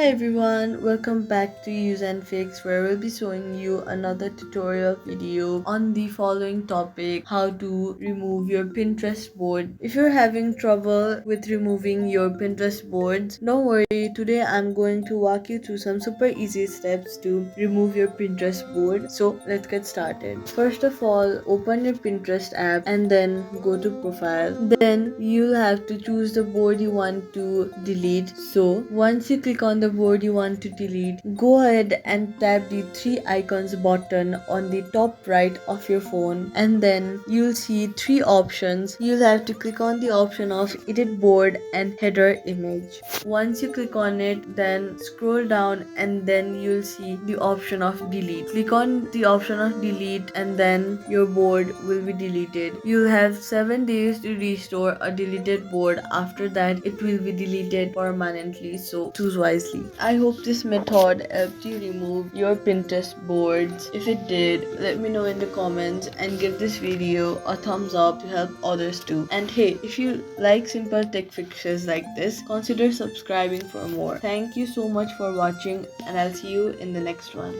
Hi everyone, welcome back to useNfix where we'll be showing you another tutorial video on the following topic: how to remove your Pinterest board. If you're having trouble with removing your Pinterest boards, don't worry, today I'm going to walk you through some super easy steps to remove your Pinterest board. So let's get started. First of all, open your Pinterest app and then go to profile. Then you'll have to choose the board you want to delete. So once you click on the board you want to delete, go ahead and tap the three icons button on the top right of your phone, and then you'll see three options. You'll have to click on the option of edit board and header image. Once you click on it, then scroll down and then you'll see the option of delete. Click on the option of delete and then your board will be deleted. You'll have 7 days to restore a deleted board. After that it will be deleted permanently, so choose wisely. I hope this method helped you remove your Pinterest boards. If it did, let me know in the comments and give this video a thumbs up to help others too. And hey, if you like simple tech fixes like this, consider subscribing for more. Thank you so much for watching and I'll see you in the next one.